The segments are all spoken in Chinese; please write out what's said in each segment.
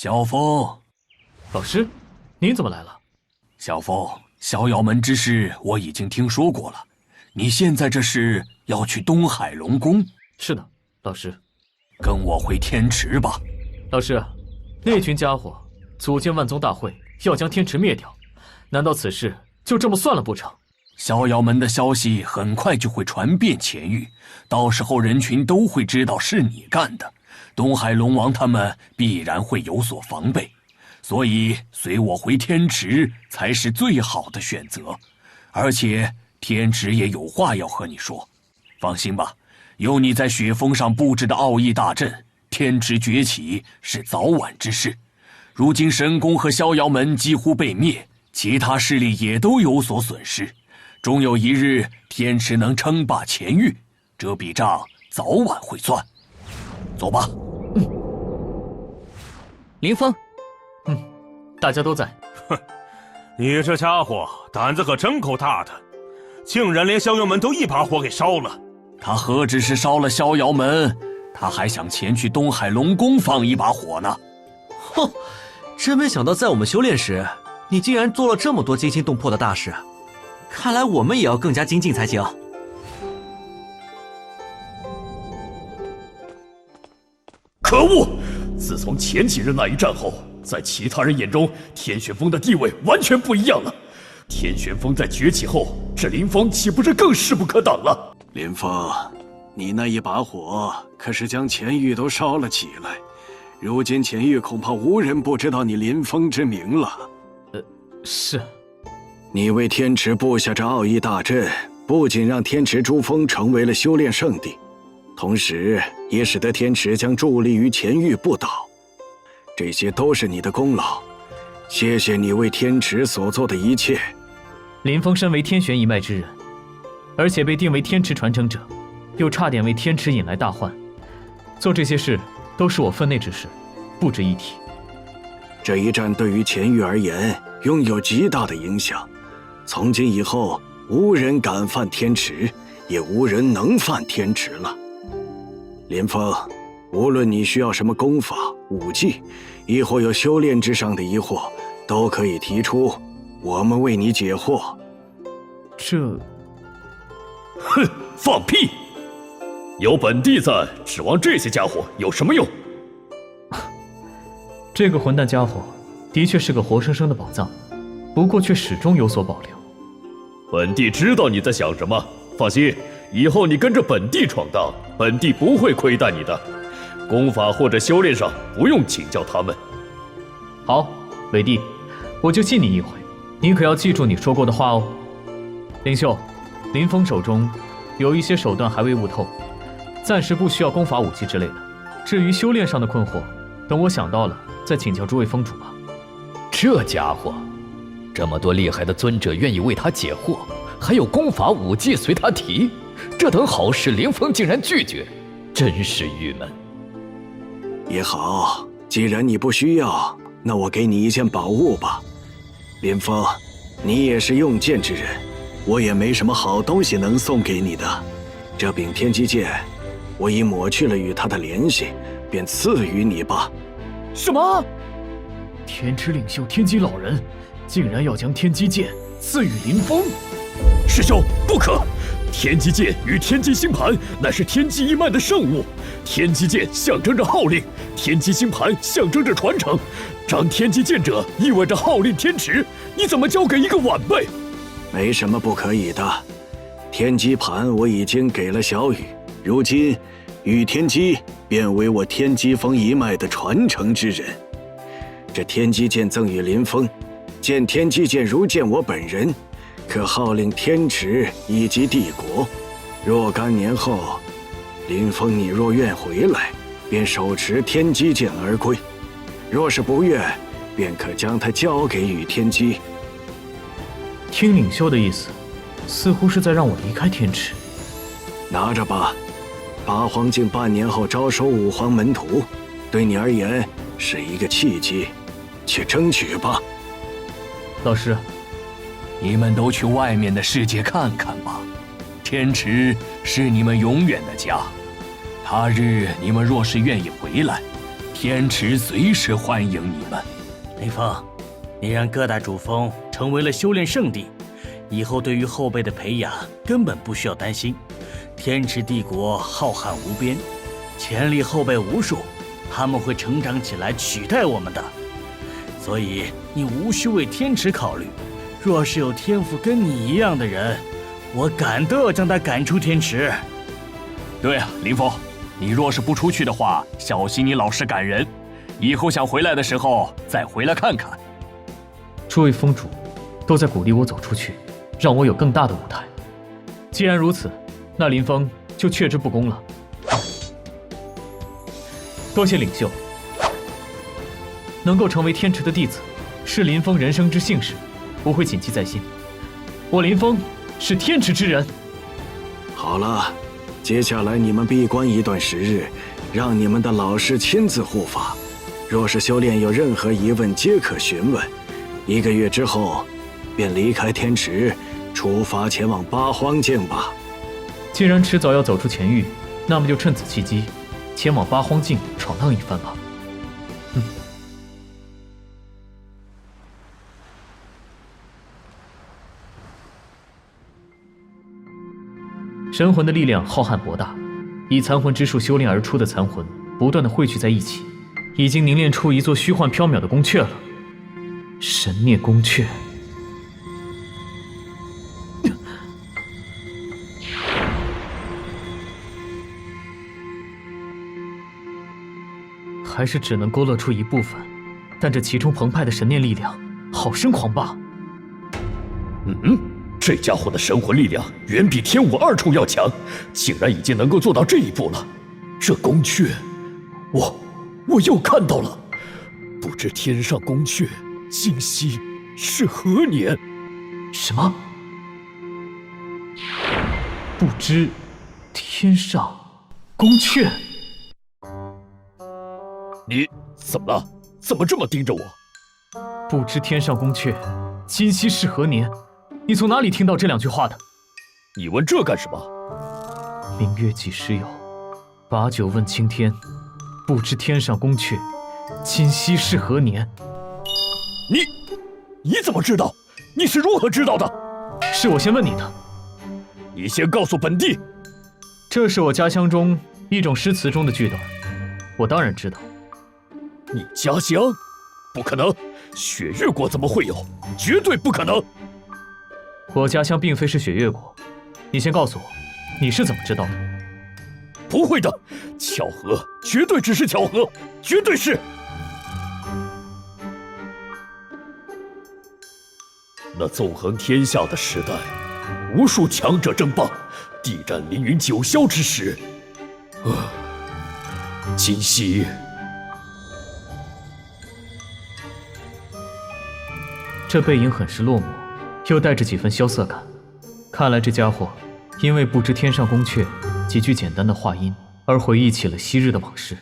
萧峰，老师，您怎么来了？萧峰，逍遥门之事我已经听说过了，你现在这是要去东海龙宫？是的，老师。跟我回天池吧。老师，那群家伙组建万宗大会，要将天池灭掉，难道此事就这么算了不成？逍遥门的消息很快就会传遍前域，到时候人群都会知道是你干的，东海龙王他们必然会有所防备，所以随我回天池才是最好的选择。而且天池也有话要和你说，放心吧，有你在雪峰上布置的奥义大阵，天池崛起是早晚之事。如今神宫和逍遥门几乎被灭，其他势力也都有所损失，终有一日天池能称霸前域，这笔账早晚会算。走吧。林峰，大家都在。哼，你这家伙胆子可真够大的，竟然连逍遥门都一把火给烧了。他何止是烧了逍遥门，他还想前去东海龙宫放一把火呢。哼，真没想到在我们修炼时，你竟然做了这么多惊心动魄的大事，看来我们也要更加精进才行。可恶！自从前几日那一战后，在其他人眼中，天旋风的地位完全不一样了。天旋风在崛起后，这林峰岂不是更势不可挡了？林峰，你那一把火可是将前域都烧了起来，如今前域恐怕无人不知道你林峰之名了。是。你为天池布下这奥义大阵，不仅让天池珠峰成为了修炼圣地，同时也使得天池将伫立于前域不倒，这些都是你的功劳。谢谢你为天池所做的一切。林峰身为天玄一脉之人，而且被定为天池传承者，又差点为天池引来大患，做这些事都是我分内之事，不值一提。这一战对于前域而言拥有极大的影响，从今以后无人敢犯天池，也无人能犯天池了。林峰，无论你需要什么功法、武技，亦或有修炼之上的疑惑，都可以提出，我们为你解惑。哼，放屁！有本帝在，指望这些家伙有什么用？这个混蛋家伙的确是个活生生的宝藏，不过却始终有所保留。本帝知道你在想什么，放心，以后你跟着本帝闯荡，本帝不会亏待你的。功法或者修炼上不用请教他们。好，伟帝，我就信你一回，你可要记住你说过的话哦。林秀，林峰手中有一些手段还未悟透，暂时不需要功法武技之类的。至于修炼上的困惑，等我想到了再请教诸位峰主吧。这家伙，这么多厉害的尊者愿意为他解惑，还有功法武技随他提，这等好事林峰竟然拒绝，真是郁闷。也好，既然你不需要，那我给你一件宝物吧。林峰，你也是用剑之人，我也没什么好东西能送给你的。这柄天机剑，我已抹去了与他的联系，便赐予你吧。什么？天池领袖天机老人竟然要将天机剑赐予林峰？师兄，不可！天机剑与天机星盘乃是天机一脉的圣物，天机剑象征着号令，天机星盘象征着传承。掌天机剑者意味着号令天池，你怎么交给一个晚辈？没什么不可以的。天机盘我已经给了小雨，如今雨天机便为我天机峰一脉的传承之人。这天机剑赠予林峰，见天机剑如见我本人，可号令天池以及帝国。若干年后，林峰你若愿回来，便手持天机剑而归；若是不愿，便可将它交给雨天机。听领袖的意思，似乎是在让我离开天池。拿着吧，八荒境半年后招收五荒门徒，对你而言是一个契机，去争取吧。老师，你们都去外面的世界看看吧，天池是你们永远的家。他日你们若是愿意回来，天池随时欢迎你们。林峰，你让各大主峰成为了修炼圣地，以后对于后辈的培养根本不需要担心。天池帝国浩瀚无边，潜力后辈无数，他们会成长起来取代我们的。所以你无需为天池考虑，若是有天赋跟你一样的人，我赶都要将他赶出天池。对啊，林峰，你若是不出去的话，小心你老是赶人。以后想回来的时候再回来看看。诸位峰主都在鼓励我走出去，让我有更大的舞台。既然如此，那林峰就却之不恭了。多谢领袖。能够成为天池的弟子，是林峰人生之幸事，我会谨记在心。我林峰是天池之人。好了，接下来你们闭关一段时日，让你们的老师亲自护法。若是修炼有任何疑问，皆可询问。1个月之后，便离开天池，出发前往八荒境吧。既然迟早要走出前域，那么就趁此契机，前往八荒境闯荡一番吧。神魂的力量浩瀚博大，以残魂之术修炼而出的残魂不断的汇聚在一起，已经凝练出一座虚幻缥缈的宫阙了。神孽宫阙。还是只能勾勒出一部分，但这其中澎湃的神念力量，好生狂霸。这家伙的神魂力量远比天武2重要强，竟然已经能够做到这一步了。这宫阙，我又看到了，不知天上宫阙今夕是何年？什么？不知天上宫阙？你怎么了？怎么这么盯着我？不知天上宫阙今夕是何年？你从哪里听到这2句话的？你问这干什么？明月几时有？把酒问青天。不知天上宫阙今夕是何年？你怎么知道？你是如何知道的？是我先问你的。你先告诉本帝。这是我家乡中一种诗词中的句段，我当然知道。你家乡？不可能，雪月国怎么会有？绝对不可能。我家乡并非是雪月国，你先告诉我，你是怎么知道的？不会的，巧合，绝对只是巧合，绝对是。那纵横天下的时代，无数强者争霸，地战凌云九霄之时，今夕。这背影很是落寞，又带着几分萧瑟感。看来这家伙因为不知天上宫阙几句简单的话音，而回忆起了昔日的往事。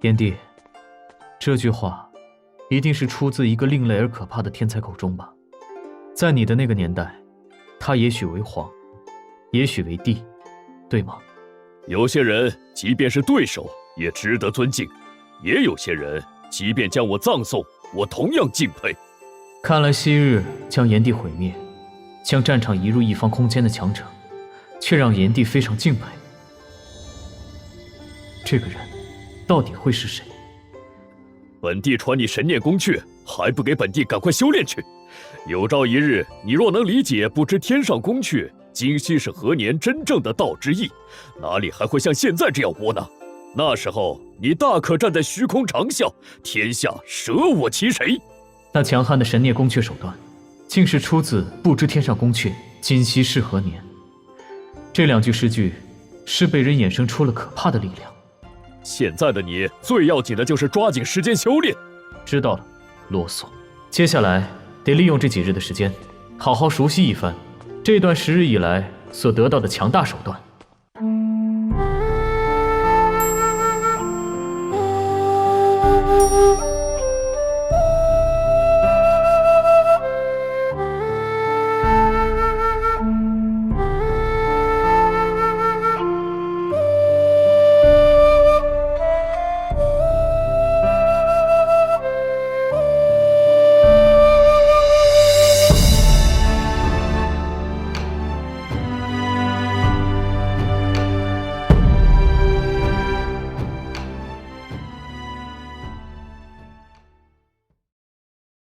炎帝，这句话一定是出自一个另类而可怕的天才口中吧？在你的那个年代，他也许为皇，也许为帝，对吗？有些人即便是对手也值得尊敬，也有些人即便将我葬送，我同样敬佩。看来昔日将炎帝毁灭，将战场移入一方空间的强者，却让炎帝非常敬佩。这个人到底会是谁？本帝传你神念宫阙，还不给本帝赶快修炼去？有朝一日，你若能理解不知天上宫阙今夕是何年真正的道之意，哪里还会像现在这样窝囊？那时候你大可站在虚空长啸，天下舍我其谁？那强悍的神孽宫阙手段，竟是出自不知天上宫阙今夕是何年。这2句诗句，是被人衍生出了可怕的力量。现在的你最要紧的就是抓紧时间修炼。知道了，啰嗦。接下来得利用这几日的时间，好好熟悉一番这段10日以来所得到的强大手段。